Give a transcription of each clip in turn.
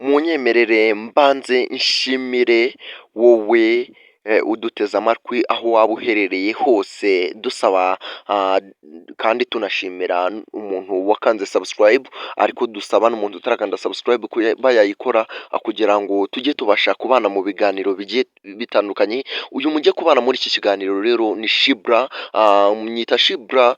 Munyemerere mbanze nshimire wowe uduteze amatwi aho waba uherereye hose dusaba kandi tunashimira umuntu wakanze subscribe ariko dusaba n'umuntu utarakanda subscribe kuba yayikora kugira ngo tujye tubasha kubana mu biganiro bigiye bitandukanye. Uyu mujye kubana muri iki kiganiro rero ni Shibra, mwita Shibra,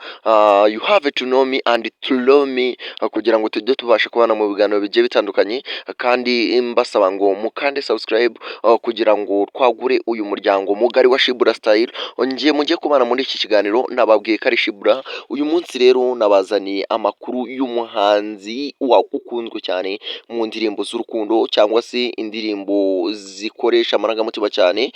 you have to know me and to love me, kugira ngo tujye tubasha kubana mu biganiro bigiye bitandukanye kandi mbasaba ngo mukande subscribe kugira ngo twagure uyu muryango mugari wa Shibra Style. Ngiye mujye kubana muri iki kiganiro nababwiye ko ari Shibra. Uyu munsi rero nabazaniye amakuru y'umuhanzi ukunzwe cyane mu ndirimbo z'urukundo cyangwa se indirimbo zikoresha amarangamutima cyane.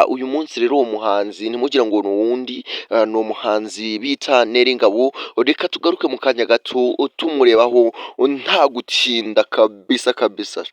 Uyu munsi rero uwo muhanzi ntimugire ngo ni uwundi, ni umuhanzi bita Neringabo. Reka tugaruke mu kanya gato tumurebaho nta gutinda kabisa kabisa.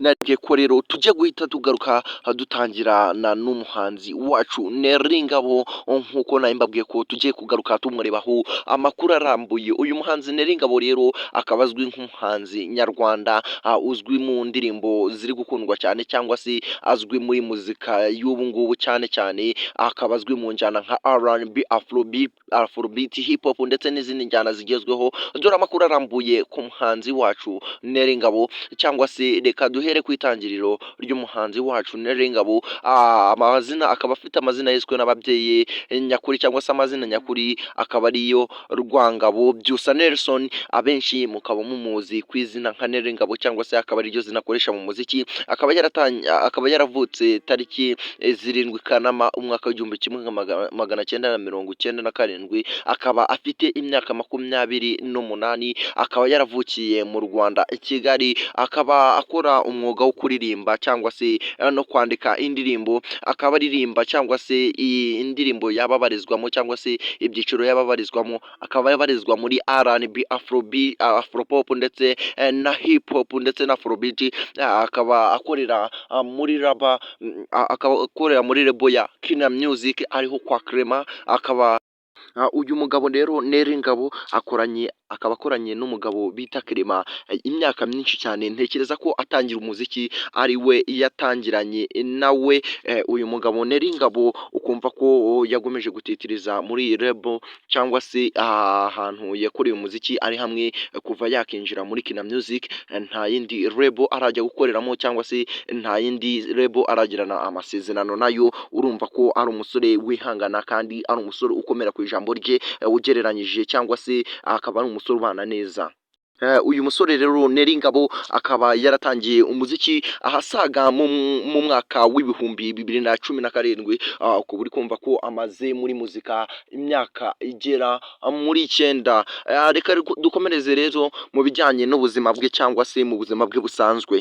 Nabwiye ko rero tujya guhita tugaruka dutangirana n'umuhanzi wacu Neringabo, nk'uko nawe mbabwiye ko tugiye kugaruka tumurebaho amakuru arambuye. Uyu muhanzi Neringabo rero akaba azwi nk'umuhanzi nyarwanda, uzwi mu ndirimbo ziri gukundwa cyane cyangwa se azwi muri muzika y'ubu ngubu cyane cyane, akaba azwi mu njyana nka R&B, Afrobeat, Hip Hop ndetse n'izindi njyana zigezweho. Dore amakuru arambuye ku muhanzi wacu Neringabo, cyangwa se reka duhere ku itangiriro ry'umuhanzi wacu Neringabo. Amazina akaba afite amazina yiswe n'ababyeyi nyakuri cyangwa se amazina nyakuri akaba ariyo Rwangabo Byusa Nelson, abenshi mukaba mumuzi ku izina nka Neringabo cyangwa se akaba ariryo zina akoresha mu muziki. Akaba yaravutse tariki 7 Kanama umwaka w'1997, akaba afite imyaka 28, akaba yaravukiye mu Rwanda i Kigali, akaba akora umwuga wo kuririmba cyangwa se no kwandika indirimbo. Akaba aririmba cyangwa se indirimbo yababarizwamo cyangwa se ibyiciro yababarizwamo, akaba yabarizwa muri R&B, Afrobeat, Afropop ndetse na Hip Hop ndetse na Afrobeat. Akaba akorera muri label ya Kina Music ariho kwa Clement. Akaba uyu mugabo rero Neringabo akaba akoranye n'umugabo bita Clement imyaka myinshi cyane. Ntekereza ko atangira umuziki ari we yatangiranye nawe. Uyu mugabo Neringabo ukumva ko yagomeje gutitiriza muri label cyangwa se ahantu yakoreye umuziki ari hamwe kuva yakinjira muri Kina Music. Nta yindi label arajya gukoreramo cyangwa se nta yindi label aragirana amasezerano nayo. Urumva ko ari umusore wihangana kandi ari umusore ukomera ku ijambo rye ugereranyije, cyangwa se akaba ari umusore ubana neza. Uyu musore rero Neringabo akaba yaratangiye umuziki ahasaga mu mwaka w'ibihumbi 2017. Ukaba uri kumva ko amaze muri muzika imyaka igera muri 9. Reka dukomereze rero mu bijyanye n'ubuzima bwe cyangwa se mu buzima bwe busanzwe.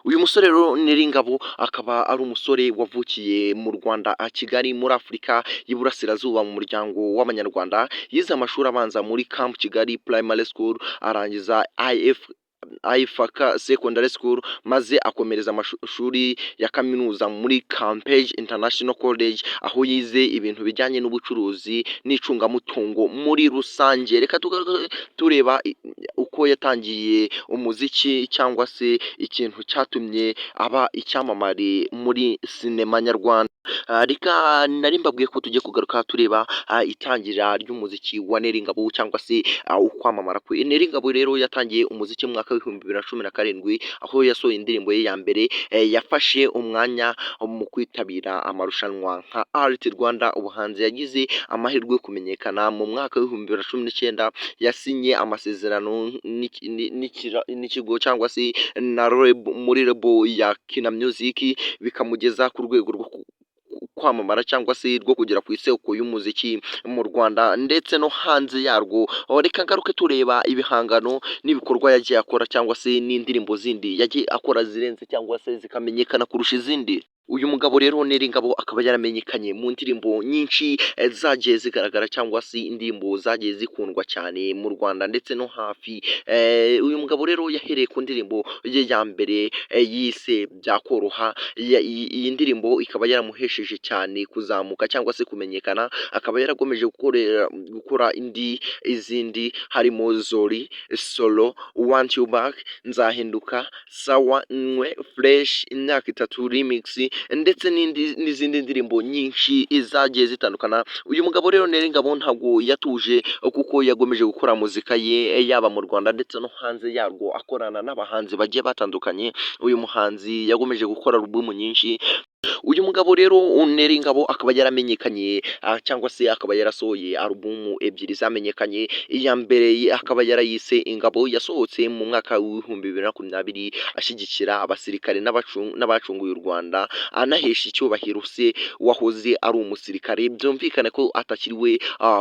Uyu musore rero Neringabo akaba ari umusore wavukiye mu Rwanda a Kigali muri Afurika y'Iburasirazuba mu muryango w'Abanyarwanda. Yize amashuri abanza muri Camp Kigali Primary School, arangiza IFK Secondary School, maze akomereza amashuri ya kaminuza muri Campage International College aho yize ibintu bijyanye n'ubucuruzi n'icungamutungo muri rusange. Reka tureba uko yatangiye umuziki cyangwa se ikintu cyatumye aba icyamamare muri sinema nyarwanda. Reka nari mbabwiye ko tujye kugaruka tureba itangira ry'umuziki wa Neringabo cyangwa se ukwamamara kwe. Neringabo rero yatangiye umuziki mu mwaka w'2017 aho yasohoye indirimbo ye ya mbere. Yafashe umwanya mu kwitabira amarushanwa nka Art Rwanda ubuhanzi. Yagize amahirwe yo kumenyekana mu mwaka w'2019, yasinye amasezerano n'ikigo cyangwa se na muri label ya Kina Music, bikamugeza ku rwego rwo kwamamara cyangwa se rwo kugera ku isoko y'umuziki mu Rwanda ndetse no hanze yarwo. Reka ngaruke tureba ibihangano n'ibikorwa yagiye akora cyangwa se n'indirimbo zindi yagiye akora zirenze cyangwa se zikamenyekana kurusha izindi. Uyu mugabo rero Nelly Ngabo akaba yaramenyekanye mu ndirimbo nyinshi zagiye zigaragara cyangwa se indirimbo zagiye zikundwa cyane mu Rwanda ndetse no hafi. Uyu mugabo rero yahereye ku ndirimbo ye ya mbere yise Byakoroha. Iyi ndirimbo ikaba yaramuhesheje cyane kuzamuka cyangwa se kumenyekana, akaba yarakomeje gukora izindi harimo Zori, Solo, Want You Back, Nzahinduka, Sawa, Nwe, Fresh, Imyaka Itatu Remix ndetse n'izindi ndirimbo nyinshi zagiye zitandukana. Uyu mugabo rero Nelly Ngabo ntabwo yatuje kuko yagomeje gukora muzika ye yaba mu Rwanda ndetse no hanze yarwo, akorana n'abahanzi bagiye batandukanye. Uyu muhanzi yagomeje gukora alubumu nyinshi. Uyu mugabo rero Nelly Ngabo akaba yaramenyekanye cyangwa se akaba yarasohoye alubumu ebyiri zamenyekanye. Iya mbere akaba yarayise Ingabo, yasohotse mu mwaka w'ibihumbi 2020 ashyigikira abasirikare n'abacunguye u Rwanda, anahesha icyubahiro se wahoze ari umusirikare. Byumvikane ko atakiriwe.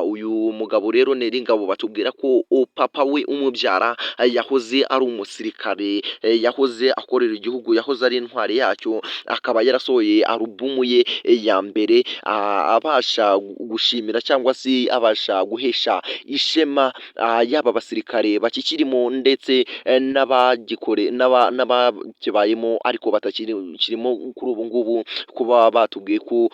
Uyu mugabo rero Nelly Ngabo batubwira ko papa we umubyara yahoze ari umusirikare, yahoze akorera igihugu, yahoze ari intwari yacyo. Akaba yarasohoye alubumu ye ya mbere abasha gushimira cyangwa se abasha guhesha ishema yaba basirikare bakikirimo ndetse n'abakibayemo ariko batakirimo kuri ubu ngubu, kuba batubwiye ko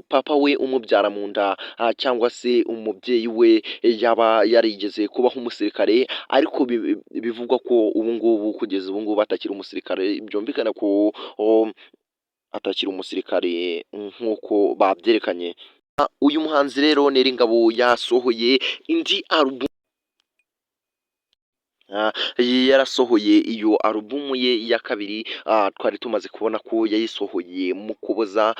papa we umubyara mu nda cyangwa se umubyeyi we yaba yarigeze kubaho umusirikare, ariko bivugwa ko ubu ngubu kugeza ubu ngubu atakiri umusirikare. Byumvikana ko atakiri umusirikare nk'uko babyerekanye. Uyu muhanzi rero Nelly Ngabo yasohoye indi alubumu, yarasohoye iyo alubumu ye ya kabiri. Twari tumaze kubona ko yayisohoye mu Kuboza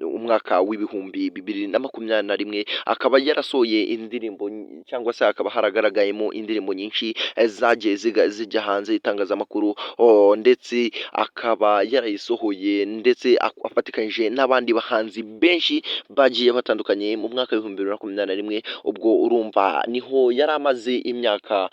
umwaka w'ibihumbi 2021. Akaba yarasohoye indirimbo cyangwa se akaba haragaragayemo indirimbo nyinshi zagiye zijya hanze itangazamakuru, ndetse akaba yarayisohoye ndetse afatikanyije n'abandi bahanzi benshi bagiye batandukanye mu mwaka w'ibihumbi 2021. Ubwo urumva niho yari amaze imyaka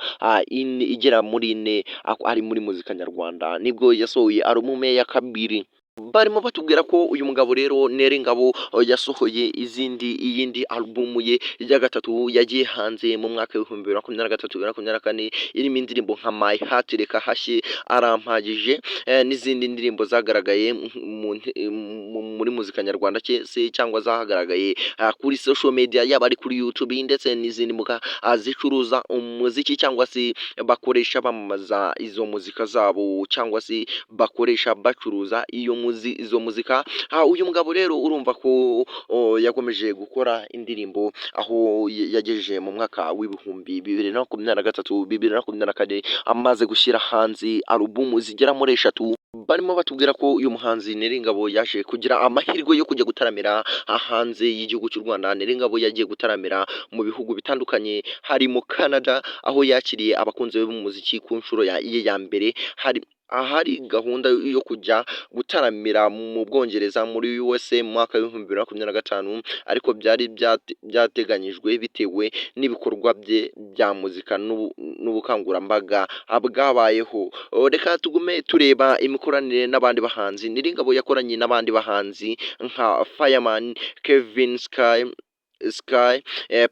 igera muri 4 ari muri muzika nyarwanda, nibwo yasohoye alubumu ya kabiri. Barimo batubwira ko uyu mugabo rero Nelly Ngabo yasohoye iyindi alubumu ye ya gatatu yagiye hanze mu mwaka w'ibihumbi 2023-2024, irimo indirimbo nka My Heart, Reka Hashye, Arampagije n'izindi ndirimbo zagaragaye muri muzika nyarwanda se cyangwa zagaragaye kuri social media, yaba ari kuri YouTube ndetse n'izindi mbuga zicuruza umuziki cyangwa se bakoresha bamamaza izo muzika zabo cyangwa se bakoresha bacuruza izo muzika. Uyu mugabo rero urumva ko yakomeje gukora indirimbo, aho yagejeje mu mwaka w'ibihumbi 2023-2024 amaze gushyira hanze alubumu zigera muri 3. Barimo batubwira ko uyu muhanzi Nelly Ngabo yaje kugira amahirwe yo kujya gutaramira hanze y'igihugu cy'u Rwanda. Nelly Ngabo yagiye gutaramira mu bihugu bitandukanye harimo Canada, aho yakiriye abakunzi b'umuziki ku nshuro ye ya mbere. Hari gahunda yo kujya gutaramira mu Bwongereza muri USA mu mwaka w'ibihumbi 2025, ariko byari byateganyijwe bitewe n'ibikorwa bye bya muzika n'ubukangurambaga bwabayeho. Reka tugume tureba imikoranire n'abandi bahanzi. Nelly Ngabo yakoranye n'abandi bahanzi nka Fireman, Kevin Sky,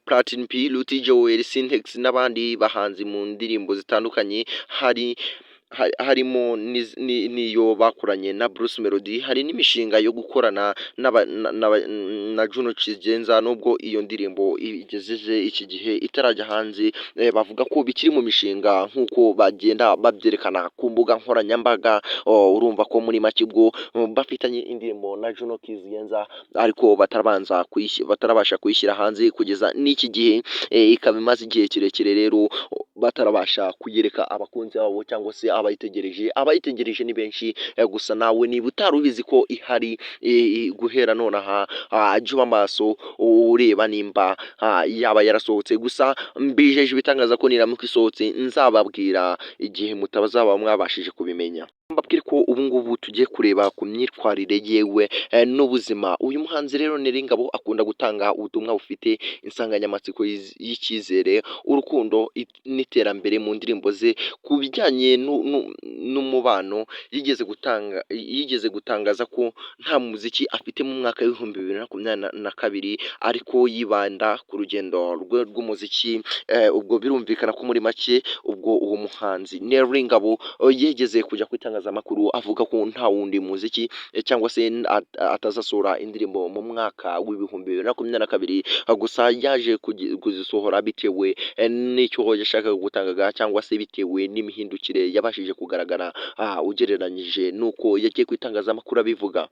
Platin P, Luti Joel, Syntex n'abandi bahanzi mu ndirimbo zitandukanye. Harimo niyo bakoranye na Bruce Melody. Hari n'imishinga yo gukorana na Juno Kigenza, nubwo iyo ndirimbo igejeje iki gihe itarajya hanze. Bavuga ko bikiri mu mishinga nk'uko bagenda babyerekana ku mbuga nkoranyambaga. Urumva ko muri make ubwo bafitanye indirimbo na Juno Kigenza, ariko batarabasha kuyishyira hanze kugeza n'iki gihe. Ikaba imaze igihe kirekire rero batarabasha kuyereka abakunzi babo cyangwa se abayitegereje ni benshi. Gusa nawe niba utari ubizi ko ihari, guhera nonaha jya uba amaso ureba nimba yaba yarasohotse. Gusa mbijeje ibitangaza ko niramuka isohotse nzababwira igihe mutazaba mwabashije kubimenya. mbabwire ko ubu ngubu tugiye kureba ku myitwarire yewe n'ubuzima. Uyu muhanzi rero Neringabo akunda gutanga ubutumwa bufite insanganyamatsiko y'icyizere, urukundo n'iterambere mu ndirimbo ze. Ku bijyanye n'umubano yigeze gutangaza ko nta muziki afite mu mwaka w'ibihumbi bibiri na makumyabiri na kabiri, ariko yibanda ku rugendo rwe rw'umuziki. Ubwo birumvikana ko muri make ubwo uwo muhanzi Neringabo yigeze kujya ku itangazamakuru avuga ko nta wundi muziki cyangwa se atazasohora indirimbo mu mwaka w'ibihumbi bibiri na makumyabiri na kabiri, gusa yaje kuzisohora bitewe n'icyo yashakaga gutangaza cyangwa se bitewe n'imihindukire yabashije kugaragara ugereranyije n'uko yagiye ku itangazamakuru abivuga.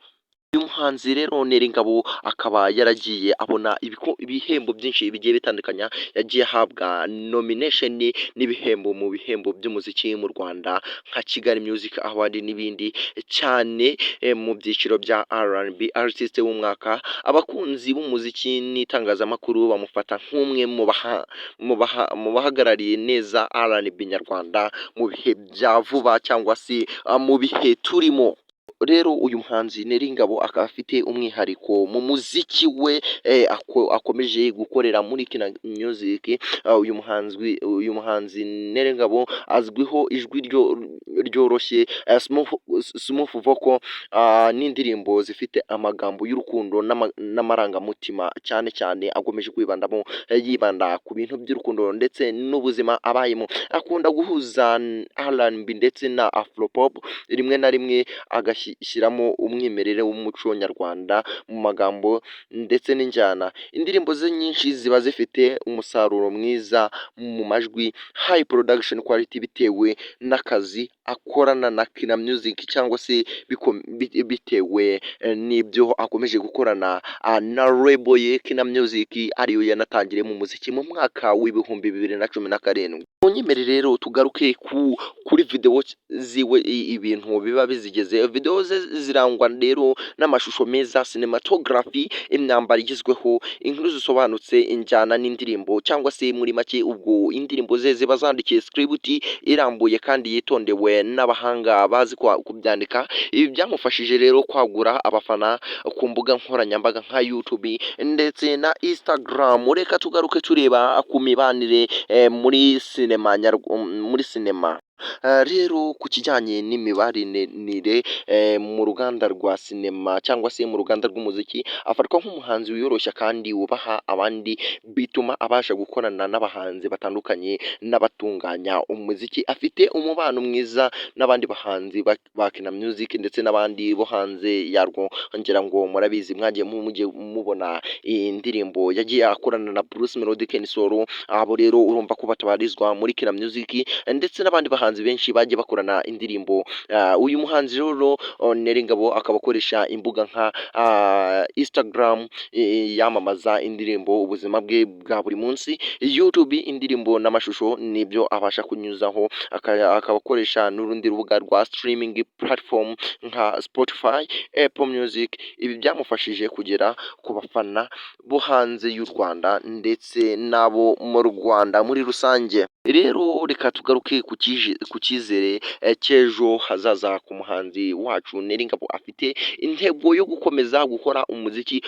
Uyu muhanzi rero Neringabo akaba yaragiye abona ibihembo byinshi bigiye bitandukanye, yagiye ahabwa nomination n'ibihembo mu bihembo by'umuziki mu Rwanda nka Kigali Music Award n'ibindi cyane, mu byiciro bya R&B Artist w'umwaka. Abakunzi b'umuziki n'itangazamakuru bamufata nk'umwe mu bahagarariye neza R&B nyarwanda mu bihe bya vuba cyangwa se mu bihe turimo. Rero uyu muhanzi Neringabo akaba afite umwihariko mu muziki we akomeje gukorera muri Kina Music. Uyu muhanzi Neringabo azwiho ijwi ryoroshye, smooth vocal, n'indirimbo zifite amagambo y'urukundo n'amarangamutima, cyane cyane akomeje yibanda ku bintu by'urukundo ndetse n'ubuzima abayemo. Akunda guhuza R&B ndetse na Afropop, rimwe na rimwe agashyiramo umwimerere w'umuco nyarwanda mu magambo ndetse n'injyana. Indirimbo ze nyinshi ziba zifite umusaruro mwiza mu majwi, high production quality, bitewe n'akazi akorana na Kina Music cyangwa se bitewe n'ibyo akomeje gukorana na label ye Kina Music, ariyo yanatangiriye mu muziki mu mwaka w'ibihumbi bibiri na cumi na karindwi. Munyemerere rero tugaruke kuri video ziwe ibintu biba bizigeze. Video ze zirangwa rero n'amashusho meza, cinematography, imyambaro igezweho, inkuru zisobanutse, injyana n'indirimbo, cyangwa se muri make ubwo indirimbo ze ziba zandikiye script irambuye kandi yitondewe n'abahanga bazi kubyandika. Ibi byamufashije rero kwagura abafana ku mbuga nkoranyambaga nka YouTube ndetse na Instagram. Reka tugaruke tureba ku mibanire muri sinema. Rero ku kijyanye n'imibanire mu ruganda rwa sinema cyangwa se mu ruganda rw'umuziki, afatwa nk'umuhanzi wiyoroshya kandi wubaha abandi, bituma abasha gukorana n'abahanzi batandukanye n'abatunganya umuziki. Afite umubano mwiza n'abandi bahanzi ba Kina Music ndetse n'abandi bo hanze yarwo. Ngira ngo murabizi, mwagiye mubona indirimbo yagiye akorana na Bruce Melody, Ken Solo. Abo rero urumva ko batabarizwa muri Kina Music, ndetse n'abandi bahanzi benshi bagiye bakorana indirimbo. Uyu muhanzi rero Neringabo akaba akoresha imbuga nka Instagram yamamaza indirimbo, ubuzima bwe bwa buri munsi, YouTube indirimbo n'amashusho nibyo abasha kunyuzaho, akaba akoresha n'urundi rubuga rwa streaming platform nka Spotify, Apple Music. Ibi byamufashije kugera ku bafana bo hanze y'u Rwanda ndetse n'abo mu Rwanda muri rusange. Rero reka tugaruke ku cyizere cy'ejo hazaza ku muhanzi wacu Neringabo. Afite intego yo gukomeza gukora umuziki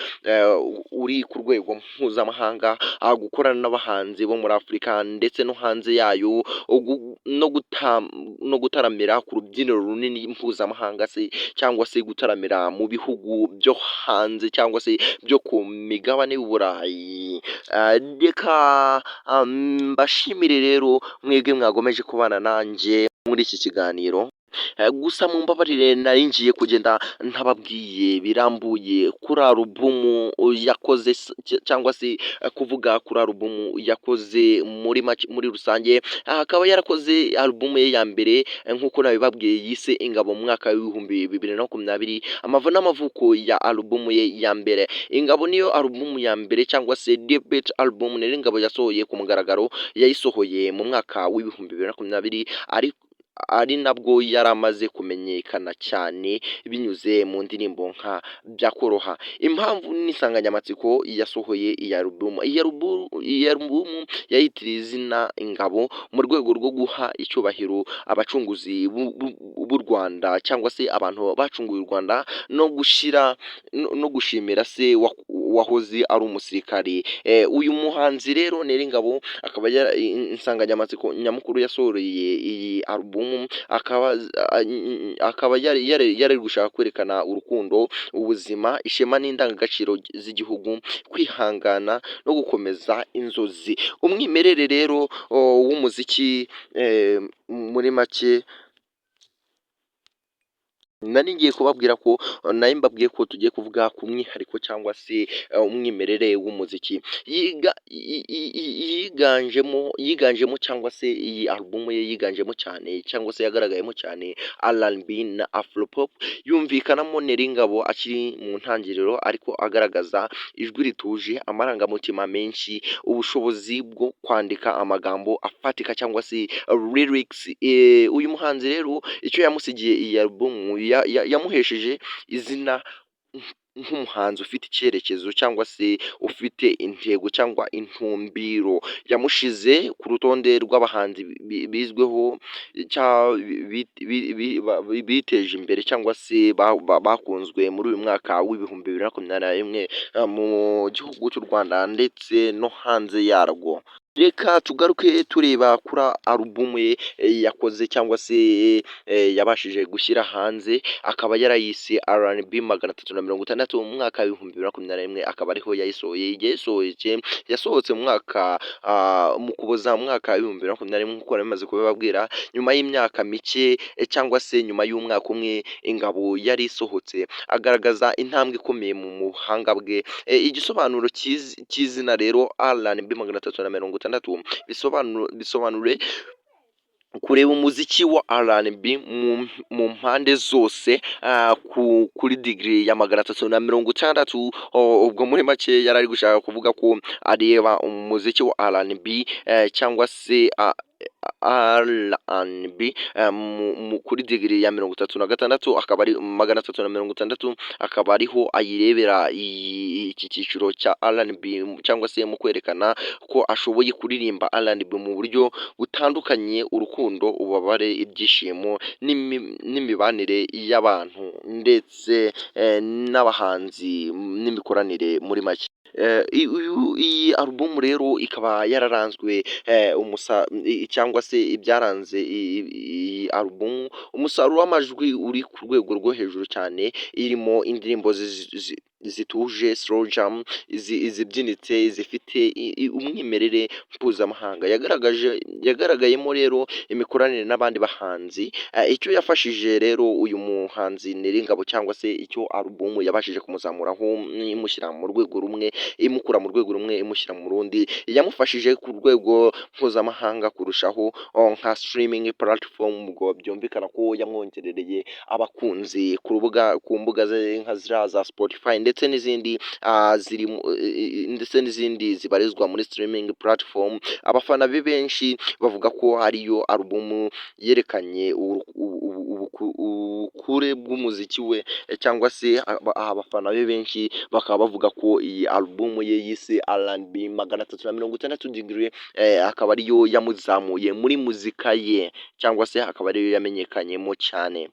uri ku rwego mpuzamahanga, gukorana n'abahanzi bo muri Afurika ndetse no hanze yayo, no gutaramira ku rubyiniro runini mpuzamahanga se, cyangwa se gutaramira mu bihugu byo hanze cyangwa se byo ku migabane y'Uburayi. Reka mbashimire rero mwebwe mwagomeje kubana nanjye muri iki kiganiro. Gusa mumbabarire nari ngiye kugenda ntababwiye birambuye kuri alubumu yakoze cyangwa se kuvuga kuri alubumu yakoze muri rusange. Akaba yarakoze alubumu ye ya mbere nk'uko nabibabwiye yise Ingabo mu mwaka w'ibihumbi bibiri na makumyabiri. Amavu n'amavuko ya alubumu ye ya mbere. Ingabo niyo alubumu ya mbere cyangwa se debut album Neringabo yasohoye ku mugaragaro. Yayisohoye mu mwaka w'ibihumbi bibiri na makumyabiri, ari nabwo yari amaze kumenyekana cyane binyuze mu ndirimbo nka byakoroha. Impamvu n'insanganyamatsiko yasohoye iyi alubumu yayitiriye izina Ingabo mu rwego rwo guha icyubahiro abacunguzi b'u Rwanda cyangwa se abantu bacunguye u Rwanda no gushimira se wahoze ari umusirikare. Uyu muhanzi rero Neringabo insanganyamatsiko nyamukuru yasohoreye iyi alubumu akaba yari gushaka kwerekana urukundo, ubuzima, ishema n'indangagaciro z'igihugu, kwihangana no gukomeza inzozi. Umwimerere rero w'umuziki muri make nari ngiye kubabwira ko nari mbabwiye ko tugiye kuvuga ku mwihariko cyangwa se umwimerere w'umuziki yiganjemo cyangwa se iyi alubumu ye yiganjemo cyane cyangwa se yagaragayemo cyane R&B na Afropop. Yumvikanamo Neringabo akiri mu ntangiriro ariko agaragaza ijwi rituje, amarangamutima menshi, ubushobozi bwo kwandika amagambo afatika cyangwa se lyrics. Uyu muhanzi rero icyo yamusigiye iyi alubumu yamuhesheje izina nk'umuhanzi ufite icyerekezo cyangwa se ufite intego cyangwa intumbiro. Yamushize ku rutonde rw'abahanzi bizweho biteje imbere cyangwa se bakunzwe muri uyu mwaka w'ibihumbi 2021 mu gihugu cy'u Rwanda ndetse no hanze yarwo. Reka tugaruke tureba kuri alubumu ye yakoze cyangwa se yabashije gushyira hanze, akaba yarayise R&B 360 mu mwaka w'ibihumbi 2021, akaba ariho yayisohoye. Yasohotse mu mwaka mu Ukuboza mu mwaka w'ibihumbi 2021 nk'uko namaze kubibabwira, nyuma y'imyaka mike cyangwa se nyuma y'umwaka umwe Ingabo yari isohotse. Agaragaza intambwe ikomeye mu buhanga bwe. Igisobanuro cy'izina rero R&B 360 bisobanure kureba umuziki wa R&B mu mpande zose kuri digiri ya 360. Ubwo muri make yari ari gushaka kuvuga ko areba umuziki wa R&B cyangwa se R&B kuri digiri ya 36, akaba ari 360, akaba ariho ayirebera iki cyiciro cya R&B cyangwa se mu kwerekana ko ashoboye kuririmba R&B mu buryo butandukanye: urukundo, ububabare, ibyishimo n'imibanire y'abantu ndetse n'abahanzi n'imikoranire muri make. Iyi alubumu rero ikaba yararanzwe cyangwa se ibyaranze iyi alubumu, umusaruro w'amajwi uri ku rwego rwo hejuru cyane, irimo indirimbo zituje slow jam, izibyinitse zifite umwimerere mpuzamahanga. Yagaragayemo rero imikoranire n'abandi bahanzi. Icyo yafashije rero uyu muhanzi Neringabo cyangwa se icyo alubumu yabashije kumuzamuraho, imushyira mu rwego rumwe, imukura mu rwego rumwe imushyira mu rundi, yamufashije ku rwego mpuzamahanga kurushaho nka streaming platform. Ubwo byumvikana ko yamwongerereye abakunzi ku mbuga ze nka za Spotify ndetse n'izindi zibarizwa muri streaming platform. Abafana be benshi bavuga ko ariyo alubumu yerekanye ubukure bw'umuziki we, cyangwa se abafana be benshi bakaba bavuga ko iyi alubumu ye yise R&B 360 degree akaba ariyo yamuzamuye muri muzika ye cyangwa se akaba ariyo yamenyekanyemo cyane.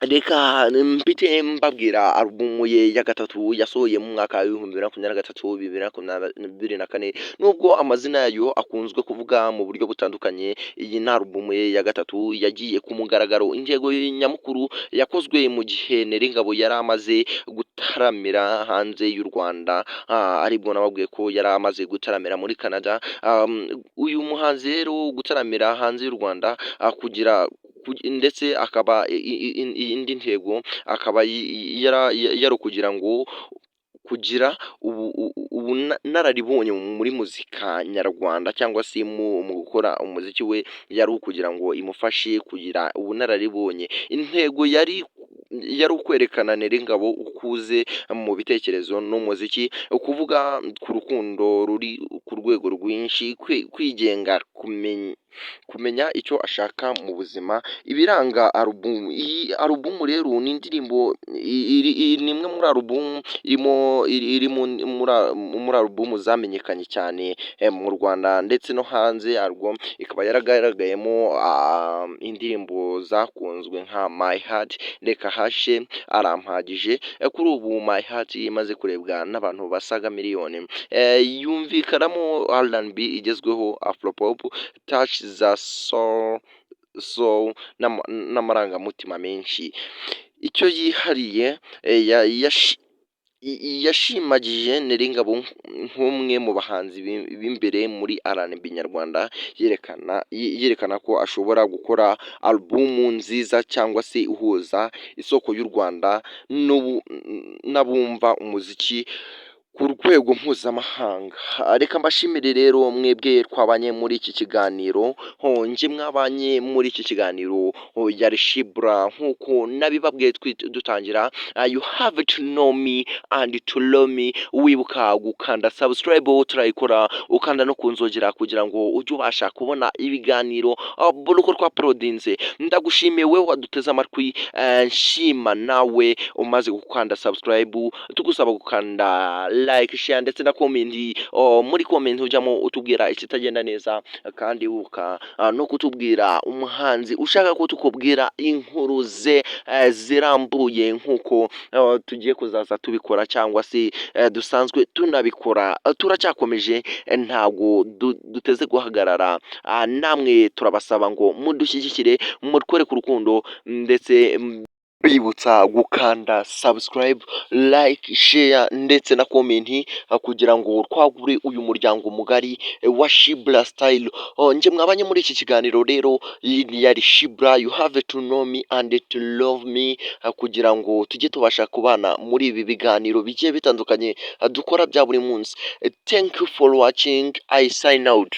Reka mpite mbabwira alubumu ye ya gatatu yasohoye mu mwaka w'ibihumbi 2023-2024, nubwo amazina yayo akunzwe kuvuga mu buryo butandukanye. Iyi ni alubumu ye ya gatatu yagiye ku mugaragaro. Intego nyamukuru yakozwe mu gihe Neringabo yari amaze gutaramira hanze y'u Rwanda, aribwo nababwiye ko yari amaze gutaramira muri Canada. Uyu muhanzi rero gutaramira hanze y'u Rwanda ndetse akaba indi ntego akaba yari kugira ubunararibonye muri muzika nyarwanda cyangwa se mu gukora umuziki we, yari ukugira ngo imufashe kugira ubunararibonye. Intego yari ukwerekana Neringabo ukuze mu bitekerezo n'umuziki, ukuvuga ku rukundo ruri ku rwego rwinshi, kwigenga, kumenya icyo ashaka mu buzima, ibiranga alubumu. Iyi alubumu rero ni indirimbo ni imwe muri alubumu muri alubumu zamenyekanye cyane mu Rwanda ndetse no hanze yarwo, ikaba yaragaragayemo indirimbo zakunzwe nka My Heart, Reka Hashe, Arampagije. Kuri ubu My Heart imaze kurebwa n'abantu basaga miliyoni. Yumvikanamo R&B igezweho, Afropop, touch za soul n'amarangamutima menshi. Icyo yihariye, yashimagije Neringabo nk'umwe mu bahanzi b'imbere muri R&B nyarwanda, yerekana ko ashobora gukora alubumu nziza cyangwa se ihuza isoko y'u Rwanda n'abumva umuziki ku rwego mpuzamahanga. Reka mbashimire rero mwebwe twabanye muri iki kiganiro, nje mwabanye muri iki kiganiro yari Shibra, nk'uko nabibabwiye dutangira. You have to know me and to love me. Wibuka gukanda subscribe, turayikora ukanda no kunzogera kugira ngo ujye ubasha kubona ibiganiro uko twaporodinze. Ndagushimiye wewe waduteze amatwi, nshima nawe umaze gukanda subscribe, tugusaba gukanda like, share ndetse na comment. Muri comment ujyamo utubwira ikitagenda neza, kandi uka no kutubwira umuhanzi ushaka ko tukubwira inkuru ze zirambuye, nk'uko tugiye kuzaza tubikora cyangwa se dusanzwe tunabikora. Turacyakomeje, ntabwo duteze guhagarara. Namwe turabasaba ngo mudushyigikire, mutwereke urukundo, ndetse bibutsa gukanda subscribe, like, share ndetse na comment, kugira ngo twagure uyu muryango mugari wa Shibra Style. Nje mwabanye muri iki kiganiro rero yari Shibra. You have to know me and to love me, kugira ngo tujye tubasha kubana muri ibi biganiro bigiye bitandukanye dukora bya buri munsi. Thank you for watching. I sign out.